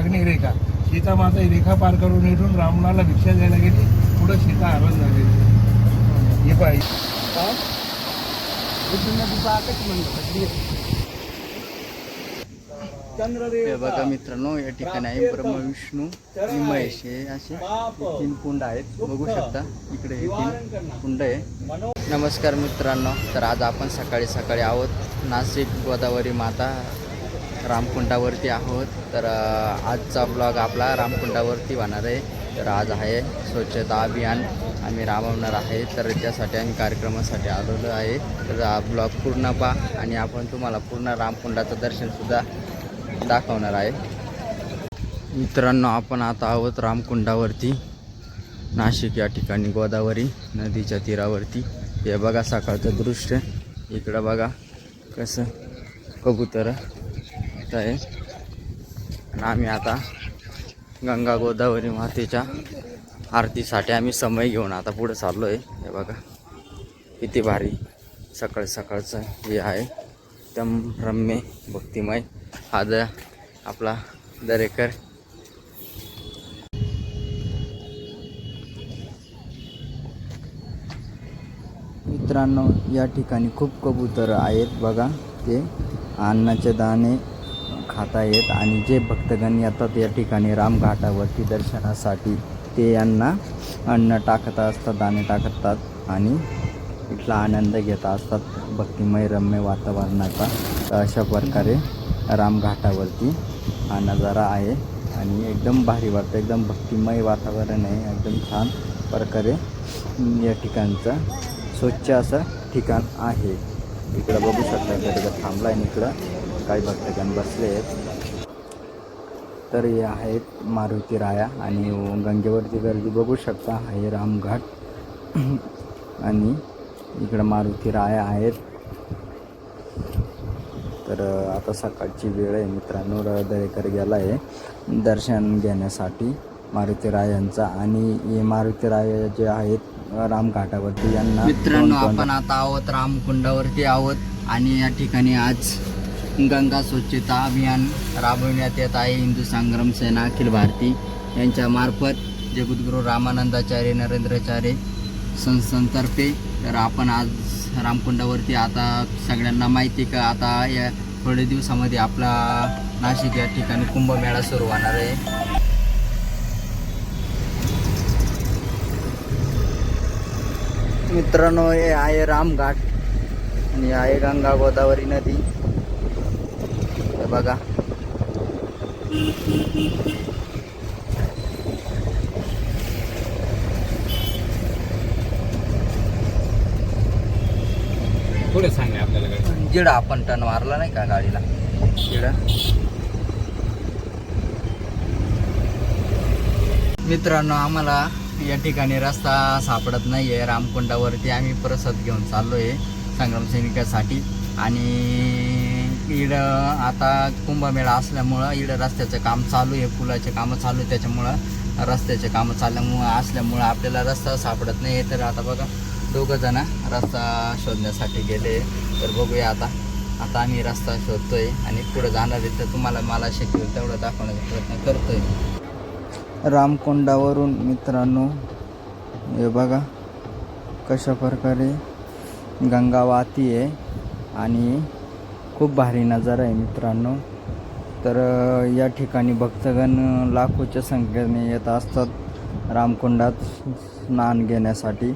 मागणी रेखा. सीता माता ही रेखा पार करून इथून रावणाला भिक्षा द्यायला गेली. पुढे सीता हरण झाली. हे पाहिजे हे बघा मित्रांनो, या ठिकाणी आहे ब्रह्मा विष्णू आणि महेश हे असे 3 कुंड आहेत. बघू शकता इकडे हे 3 कुंड आहे. नमस्कार मित्रांनो, तर आज आपण सकाळी सकाळी आहोत नाशिक गोदावरी माता रामकुंडावरती आहोत. तर आजचा ब्लॉग आपला रामकुंडावरती होणार आहे. तर आज आहे स्वच्छता अभियान आम्ही राबवणार आहे. तर त्यासाठी आम्ही कार्यक्रमासाठी आलेलो आहे. तर हा ब्लॉग पूर्ण पहा आणि आपण तुम्हाला पूर्ण रामकुंडाचं दर्शनसुद्धा दाखवणार आहे. मित्रांनो, आपण आता आहोत रामकुंडावरती नाशिक या ठिकाणी गोदावरी नदीच्या तीरावरती. हे बघा सकाळचं दृश्य. इकडं बघा कसं कबूतर आहे. आणि आम्ही आता गंगा गोदावरी मातेच्या आरतीसाठी आम्ही समय घेऊन आता पुढे चाललो आहे. हे बघा किती भारी सकाळ सकाळचं हे आहे. एकदम रम्य भक्तिमय. हा आपला दरेकर. मित्रांनो, या ठिकाणी खूप कबूतर आहेत. बघा ते अन्नाचे दाणे खात आहेत आणि जे भक्तगण येतात या ठिकाणी रामघाटावरती दर्शनासाठी ते यांना अन्न टाकत असतात, दाणे टाकतात आणि इथला आनंद घेत असतात भक्तिमय रम्य वातावरणाचा. तर अशा प्रकारे रामघाटावरती हा नजारा आहे आणि एकदम भारी वाटतं. एकदम भक्तिमय वातावरण आहे. एकदम छान प्रकारे या ठिकाणचं स्वच्छ असं ठिकाण आहे. इकडं बघू शकता गर्दी थांबला आहे. इकडं काही भक्तगण बसले आहेत. तर हे आहेत मारुती राया आणि गंगेवरती गर्दी बघू शकता. आहे रामघाट आणि इकडं मारुती राया आहेत. तर आता सकाळची वेळ आहे मित्रांनो. दरेकर गेला आहे दर्शन घेण्यासाठी मारुती रायांचा. आणि हे मारुती राया जे आहेत रामघाटावरती यांना मित्रांनो आपण आता आहोत रामकुंडावरती आहोत आणि या ठिकाणी आज गंगा स्वच्छता अभियान राबविण्यात येत आहे. हिंदू संग्राम सेना अखिल भारती यांच्या मार्फत जगद्गुरू रामानंदाचार्य नरेंद्राचार्य संस्थांतर्फे. तर आपण आज रामकुंडावरती आता सगळ्यांना माहिती का आता या थोड्या दिवसामध्ये आपला नाशिक या ठिकाणी कुंभमेळा सुरू होणार आहे. मित्रांनो, हे आहे रामघाट आणि आहे गंगा गोदावरी नदी. हे बघा पुढे सांगा आपल्याला. जिडा आपण टन मारला नाही का गाडीला, जिडा. मित्रांनो, आम्हाला या ठिकाणी रस्ता सापडत नाही आहे. रामकुंडावरती आम्ही प्रसाद घेऊन चाललो आहे संग्राम सैनिकासाठी. आणि इकडं आता कुंभमेळा असल्यामुळं इकडं रस्त्याचं काम चालू आहे. पुलाचे कामं चालू आहे. त्याच्यामुळं रस्त्याचे कामं असल्यामुळं आपल्याला रस्ता सापडत नाही आहे. तर आता बघा दोघं जण रस्ता शोधण्यासाठी गेले. तर बघूया आता आम्ही रस्ता शोधतोय आणि पुढे जाणार आहे. तर तुम्हाला मला शक्य होईल तेवढं दाखवण्याचा प्रयत्न करतोय. रामकुंडावरून मित्रांनो हे बघा कशा प्रकारे गंगा वाहती आहे आणि खूप भारी नजारा आहे मित्रांनो. तर या ठिकाणी भक्तगण लाखोच्या संख्येने येत असतात रामकुंडात स्नान घेण्यासाठी.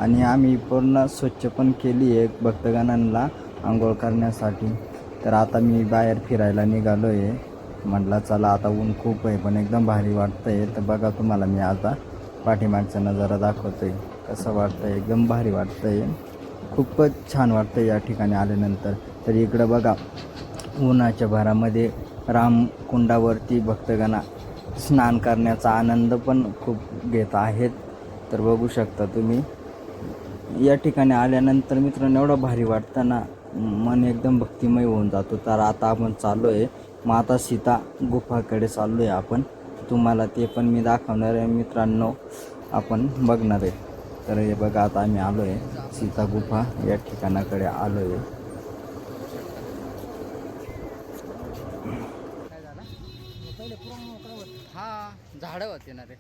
आणि आम्ही पूर्ण स्वच्छ पण केली आहे भक्तगणांना आंघोळ करण्यासाठी. तर आता मी बाहेर फिरायला निघालो आहे. म्हटलं चला आता ऊन खूप आहे पण एकदम भारी वाटतं आहे. तर बघा तुम्हाला मी आता पाठीमागचा नजारा दाखवतो आहे. कसं वाटतं आहे, एकदम भारी वाटतं आहे. खूपच छान वाटतं या ठिकाणी आल्यानंतर. तर इकडं बघा उन्हाच्या भरामध्ये रामकुंडावरती भक्तगण स्नान करण्याचा आनंद पण खूप घेत आहेत. तर बघू शकता तुम्ही या ठिकाणी आल्यानंतर मित्रांनो एवढं भारी वाटतं ना, मन एकदम भक्तिमय होऊन जातो. तर आता आपण चाललो आहे माता सीता गुफाकडे चाललो आहे आपण. तुम्हाला ते पण मी दाखवणार आहे मित्रांनो, आपण बघणार आहे. तर हे बघा आता आम्ही आलो आहे सीता गुफा या ठिकाणाकडे आलो आहे. झाडं होते ना रे.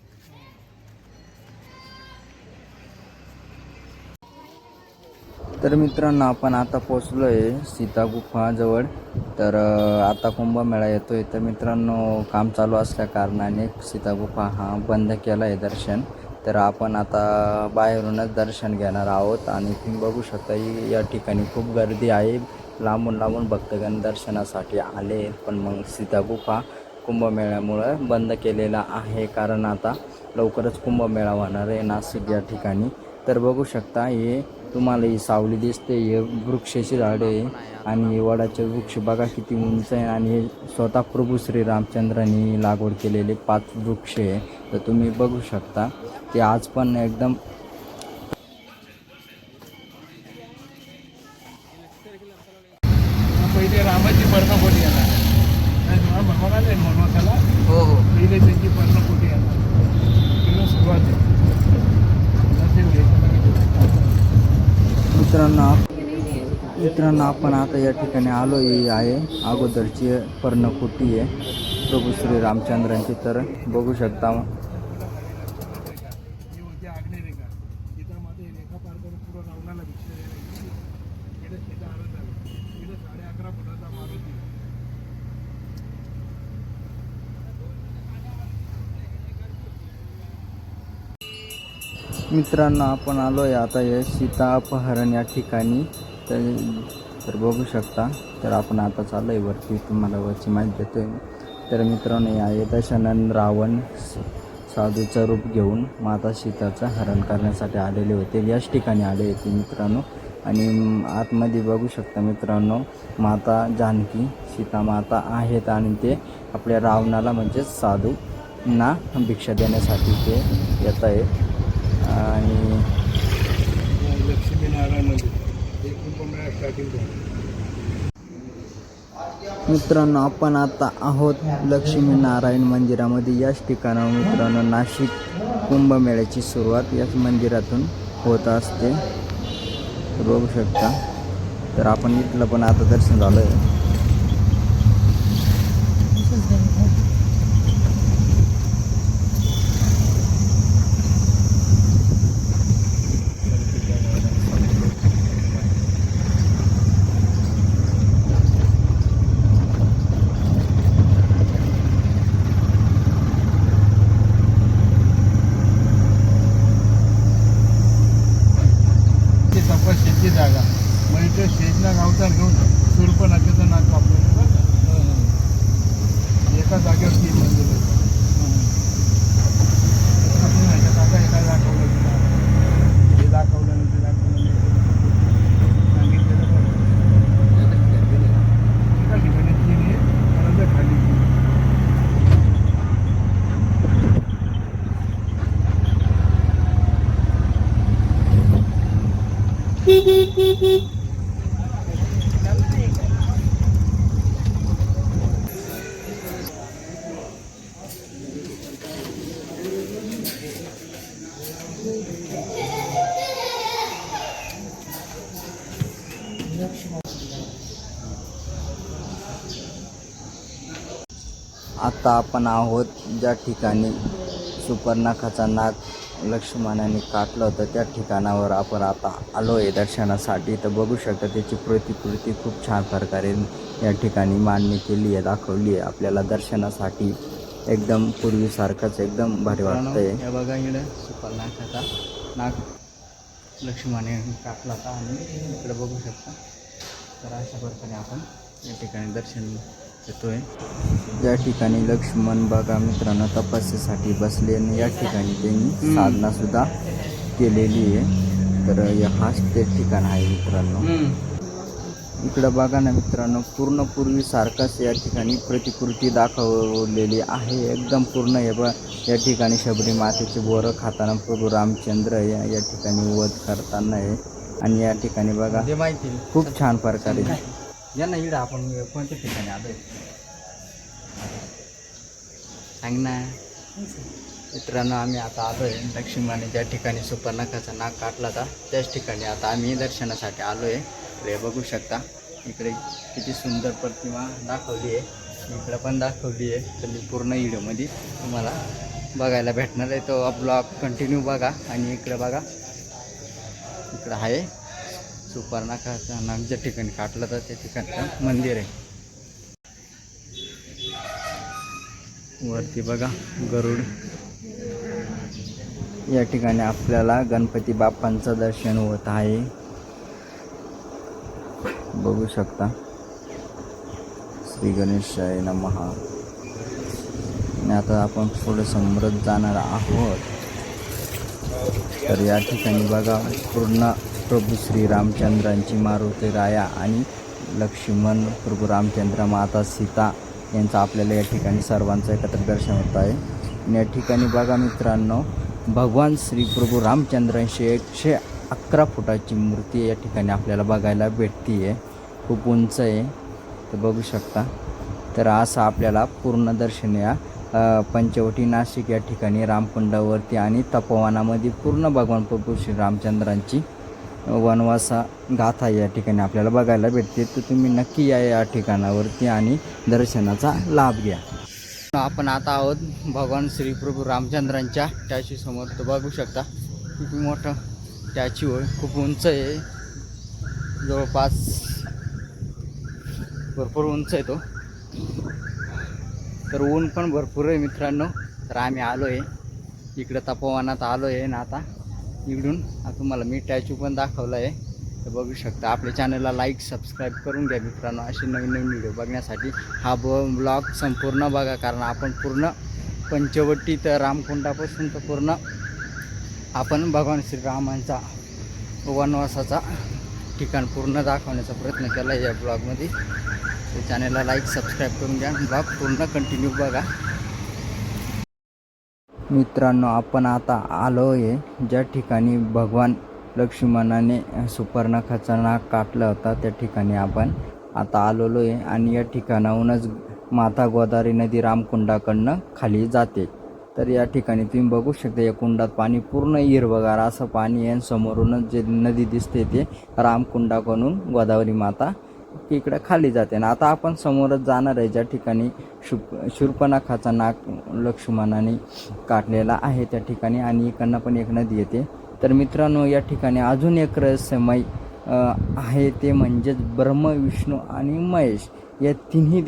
तर मित्रांनो आपण आता पोचलो आहे सीता गुफाजवळ. तर आता कुंभमेळा येतोय. तर मित्रांनो काम चालू असल्या कारणाने सीता गुफा हा बंद केला आहे दर्शन. तर आपण आता बाहेरूनच दर्शन घेणार आहोत. आणि तुम्ही बघू शकता या ठिकाणी खूप गर्दी आहे. लांबून लांबून भक्तगण दर्शनासाठी आले. पण मग सीता गुफा कुंभमेळ्यामुळं बंद केलेला आहे. कारण आता लवकरच कुंभमेळा होणार आहे नाशिक या ठिकाणी. तर बघू शकता हे तुम्हाला ही सावली दिसते, हे वृक्षाची झाडे आहे. आणि वडाचे वृक्ष बघा किती उंच आहे. आणि हे स्वतः प्रभू श्री रामचंद्रांनी लागवड केलेले 5 वृक्ष आहे. तर तुम्ही बघू शकता ते आज पण एकदम पहिले रामाची पर्णपोटी येणार. भगवान मनोसाला हो हो पहिले त्यांची पर्णपोटी येणार. तिला सुरुवात आहे. मित्रांनो आपण आता या ठिकाणी आलो आहे. अगोदरची पर्णकुटी आहे प्रभू श्री रामचंद्रांची. तर बघू शकता ही होती आग्नेयरेखा. सीता माता ही रेखा पार करून पुढं रावणाला भिक्षा द्यायला गेली. इकडे सीता हरत आली. इकडे 11.5 फुटाचा मारुती. मित्रांनो आपण आलो आहे आता या सीता अपहरण या ठिकाणी. तर बघू शकता. तर आपण आता चाललो आहे वरती, तुम्हाला वरची माहिती देतोय. तर मित्रांनो आहे दशानन रावण साधूचं रूप घेऊन माता सीताचं हरण करण्यासाठी आलेले होते. याच ठिकाणी आले होते मित्रांनो. आणि आतमध्ये बघू शकता मित्रांनो माता जानकी सीता माता आहेत. आणि ते आपल्या रावणाला म्हणजेच साधूंना भिक्षा देण्यासाठी ते येत आहे. आणि लक्ष्मीनारायण मंदिर हे कुंभमेळा स्टार्टिंग झालं. मित्रांनो आपण आता आहोत लक्ष्मीनारायण मंदिरामध्ये. याच ठिकाणावर मित्रांनो नाशिक कुंभमेळ्याची सुरुवात याच मंदिरातून होत असते. तर बघू शकता. तर आपण इथलं पण आता दर्शन झालं आहे. तपस्येची जागा. मग इथे शेजना गावचा घेऊन सूर्पनखेचं नाक कापलं बरं का. एका जागेवर 3 मंदिर आहेत. काका एका दाखवलं तुला, हे दाखवलं आणि ते दाखवलं सांगितलेलं बरं. एका ठिकाणी 3 आहे, परत खाली 3. आता आपण आहोत ज्या ठिकाणी सुपर्णखाचा नाग लक्ष्मणाने काटलं होतं त्या ठिकाणावर आपण आता आलो आहे दर्शनासाठी. तर बघू शकता त्याची प्रतिकृती खूप छान प्रकारे या ठिकाणी मांडणी केली आहे, दाखवली आहे आपल्याला दर्शनासाठी. एकदम पूर्वीसारखंच एकदम भारी वाटतंय. हे बघा इकडे सुपर्णखाचा नाग लक्ष्मणाने काटला होता आणि इकडे बघू शकता. तर अशा प्रकारे आपण या ठिकाणी दर्शन येतोय. या ठिकाणी लक्ष्मण बघा मित्रांनो तपस्येसाठी बसले आणि या ठिकाणी त्यांनी साधना सुद्धा केलेली आहे. तर हाच ते ठिकाण आहे मित्रांनो. इकडं बघा ना मित्रांनो पूर्ण पूर्वीसारखाच या ठिकाणी प्रतिकृती दाखवलेली आहे. एकदम पूर्ण हे बघा या ठिकाणी शबरी मातेचे बोरं खाताना प्रभू रामचंद्र या ठिकाणी वध करताना आहे. आणि या ठिकाणी बघा खूप छान प्रकारे यांना इकडं आपण कोणत्या ठिकाणी आलोय सांग ना. मित्रांनो आम्ही आता आलो आहे लक्ष्मणाने ज्या ठिकाणी सुपर्णखाचा नाग काटला होता त्याच ठिकाणी आता आम्ही दर्शनासाठी आलो आहे. हे बघू शकता इकडे किती सुंदर प्रतिमा दाखवली आहे, इकडं पण दाखवली आहे. तर मी पूर्ण व्हिडिओमध्ये तुम्हाला बघायला भेटणार आहे. तो ब्लॉग कंटिन्यू बघा. आणि इकडे बघा, इकडं आहे सुपर्णखाचा नाग ज्या ठिकाणी काटलं तर त्या ठिकाणचं मंदिर आहे. वरती बघा गरुड. या ठिकाणी आपल्याला गणपती बाप्पांचं दर्शन होत आहे, बघू शकता. श्री गणेशाय नमः. आणि आता आपण थोडं समृद्ध जाणार आहोत. तर या ठिकाणी बघा पूर्ण प्रभू श्री रामचंद्रांची मारुती राया आणि लक्ष्मण प्रभू रामचंद्र माता सीता यांचं आपल्याला या ठिकाणी सर्वांचं एकत्र दर्शन होत आहे. आणि या ठिकाणी बघा मित्रांनो, भगवान श्री प्रभू रामचंद्रांची 111 फुटाची मूर्ती या ठिकाणी आपल्याला बघायला भेटते आहे. खूप उंच आहे, तर बघू शकता. तर असं आपल्याला पूर्ण दर्शन या पंचवटी नाशिक या ठिकाणी रामकुंडावरती आणि तपोवनामध्ये पूर्ण भगवान प्रभू श्री रामचंद्रांची वनवासा गाथा या ठिकाणी आपल्याला बघायला भेटते. तर तुम्ही नक्की या ठिकाणावरती आणि दर्शनाचा लाभ घ्या. आपण आता आहोत भगवान श्री प्रभू रामचंद्रांच्या स्टॅच्यू समोर. तर बघू शकता किती मोठं स्टॅच्यू आहे, खूप उंच आहे, जवळपास भरपूर उंच आहे तो. तर ऊन पण भरपूर आहे मित्रांनो. तर आम्ही आलो आहे इकडं तपोवनात आलो आहे ना. आता इकडून तुम्हाला मी स्टॅच्यू पण दाखवला आहे. तर बघू शकता. आपल्या चॅनलला लाईक सबस्क्राईब करून घ्या मित्रांनो. असे नवीन नवीन व्हिडिओ बघण्यासाठी हा ब्लॉग संपूर्ण बघा, कारण आपण पूर्ण पंचवटी तर रामकुंडापासून तर पूर्ण आपण भगवान श्रीरामांचा वनवासाचा ठिकाण पूर्ण दाखवण्याचा प्रयत्न केला आहे या ब्लॉगमध्ये. तर चॅनलला लाईक सबस्क्राईब करून घ्या. ब्लॉग पूर्ण कंटिन्यू बघा. मित्रांनो, आपण आता आलो आहे ज्या ठिकाणी भगवान लक्ष्मणाने सुपर्णखाचा नाग काटला होता, त्या ठिकाणी आपण आता आलेलो आहे. आणि या ठिकाणाहूनच माता गोदावरी नदी रामकुंडाकडनं खाली जाते. तर या ठिकाणी तुम्ही बघू शकता, या कुंडात पाणी पूर्ण हिरवगार असं पाणी आहे. समोरूनच जे नदी दिसते ते रामकुंडाकडून गोदावरी माता इकडे खाली जाते. आणि आता आपण समोरच जाणार आहे ज्या ठिकाणी शूर्पणखाचा नाग लक्ष्मणाने काटलेला आहे त्या ठिकाणी. आणि इकडनं पण एक नदी येते. तर मित्रांनो, या ठिकाणी अजून एक रहस्यमय आहे, ते म्हणजेच ब्रह्म, विष्णू आणि महेश या तिन्ही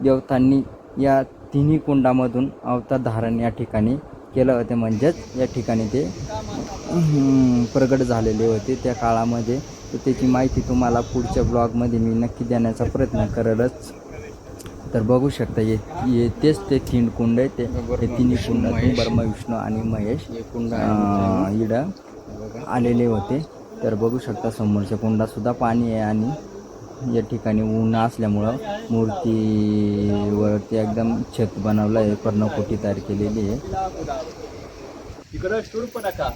देवतांनी या तिन्ही कुंडामधून अवतार धारण या ठिकाणी केलं होते. म्हणजेच या ठिकाणी ते प्रगट झालेले होते त्या काळामध्ये. तर त्याची माहिती तुम्हाला पुढच्या ब्लॉगमध्ये मी नक्की देण्याचा प्रयत्न करेलच. तर बघू शकता, तेच ते तीन कुंड आहे. ते तिन्ही कुंड ब्रह्म, विष्णू आणि महेश कुंड इकडं आलेले होते. तर बघू शकता समोरच्या कुंडातसुद्धा पाणी आहे. आणि या ठिकाणी ऊन असल्यामुळं मूर्तीवरती एकदम छत बनवलं आहे, पर्णकोटी तयार केलेली आहे. इकडं शूर्पणखा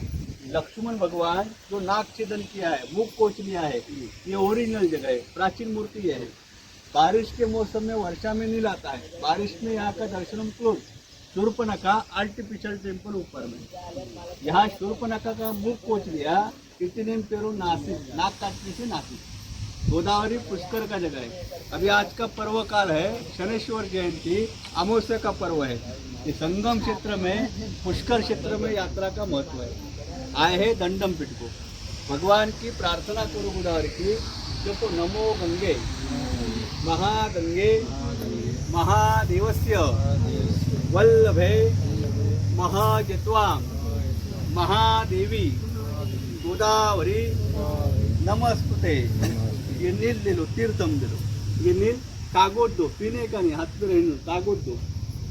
लक्ष्मण भगवान जो नाग छेदन किया है, मुख कोच लिया है, ये ओरिजिनल जगह है, प्राचीन मूर्ति है. बारिश के मौसम में वर्षा में नहीं लाता है, बारिश में यहाँ का दर्शन क्लोज. शूर्पणखा आर्टिफिशियल टेम्पल ऊपर में, यहाँ शूर्पणखा का मुख कोच लिया. इतने पेरू नासिक, नाग काटने से नासिक. गोदावरी पुष्कर का जगह है. अभी आज का पर्व काल है, शनेश्वर जयंती, अमावस्या का पर्व है. ये संगम क्षेत्र में, पुष्कर क्षेत्र में यात्रा का महत्व है. आए हैं दंडम पीठ को, भगवान की प्रार्थना करो गोदावरी की. देखो, नमो गंगे महागंगे महादेवस्य वल्लभे महाजत्वां महादेवी गोदावरी नमस्ते. ये नील ले लो, तीर्थम दे लो. ये नील कागोद दो, पीने का नहीं, हाथ में रहने कागोद दो.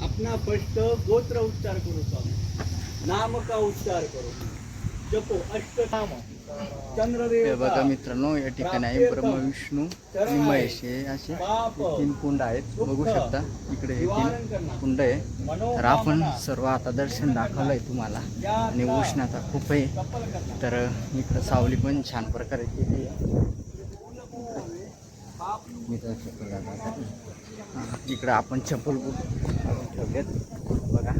अपना फर्स्ट गोत्र उच्चार करो, स्वामी नाम का उच्चार करो, जपो अष्टनाम हे चंद्रदेव. बघा मित्रांनो, या ठिकाणी आहे ब्रह्म, विष्णू आणि महेश हे असे तीन कुंड आहेत. बघू शकता इकडे हे तीन कुंड आहे. तर आपण सर्व आता दर्शन दाखवलं आहे तुम्हाला. आणि उष्णता खूप आहे, तर इकडं सावली पण छान प्रकारे केली आहे. इकडं आपण चप्पल ठेवलेत बघा.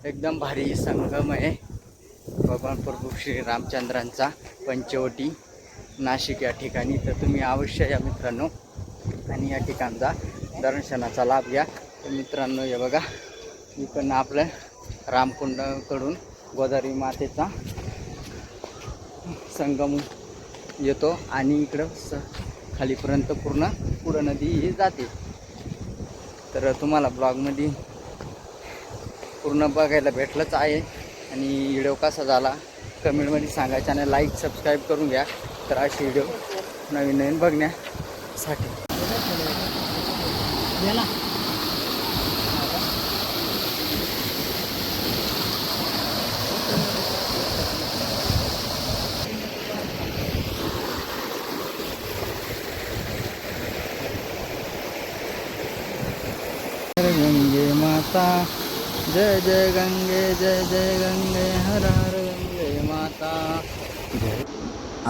एकदम भारी संगम आहे भगवान प्रभू श्री रामचंद्रांचा पंचवटी नाशिक या ठिकाणी. तर तुम्ही अवश्य या मित्रांनो आणि या ठिकाणचा दर्शनाचा लाभ घ्या. तर मित्रांनो, हे बघा इकडनं आपल्या रामकुंडाकडून गोदावरी मातेचा संगम येतो आणि इकडं खालीपर्यंत पूर्ण पुढं नदी ही जाते. तर तुम्हाला ब्लॉगमध्ये पूर्ण बघायला भेटलंच आहे. आणि व्हिडिओ कसा झाला कमेंटमध्ये सांगायचं आणि लाईक सबस्क्राईब करून घ्या. तर असे व्हिडिओ नवीन नवीन बघण्यासाठी. गंगे माता जय जय गंगे हर हर गंगे माता.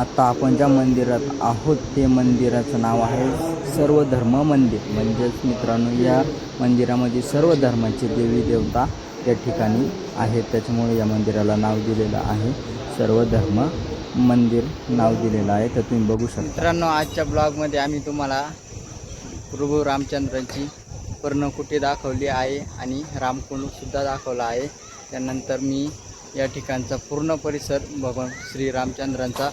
आता आपण ज्या मंदिरात आहोत ते मंदिराचं नाव आहे सर्व धर्म मंदिर. म्हणजेच मित्रांनो या मंदिरामध्ये सर्व धर्माचे देवी देवता या ठिकाणी आहेत. त्याच्यामुळे या मंदिराला नाव दिलेलं आहे सर्व धर्म मंदिर नाव दिलेलं आहे. तर तुम्ही बघू शकता. मित्रांनो आजच्या ब्लॉगमध्ये आम्ही तुम्हाला प्रभू रामचंद्रांची पर्णकुटी दाखवली आहे आणि रामकुंडसुद्धा दाखवला आहे. त्यानंतर मी या ठिकाणचा पूर्ण परिसर भगवान श्री रामचंद्रांचा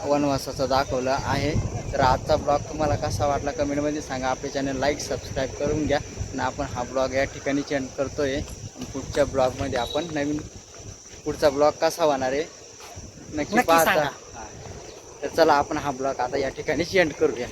वनवासाचा दाखवला आहे. तर आजचा ब्लॉग तुम्हाला कसा वाटला कमेंटमध्ये सांगा. आपले चॅनल लाईक सबस्क्राईब करून घ्या. आणि आपण हा ब्लॉग या ठिकाणी एंड करतोय. पुढच्या ब्लॉगमध्ये आपण नवीन पुढचा ब्लॉग कसा होणार आहे नक्की पाहता. तर चला आपण हा ब्लॉग आता या ठिकाणीच एंड करूया.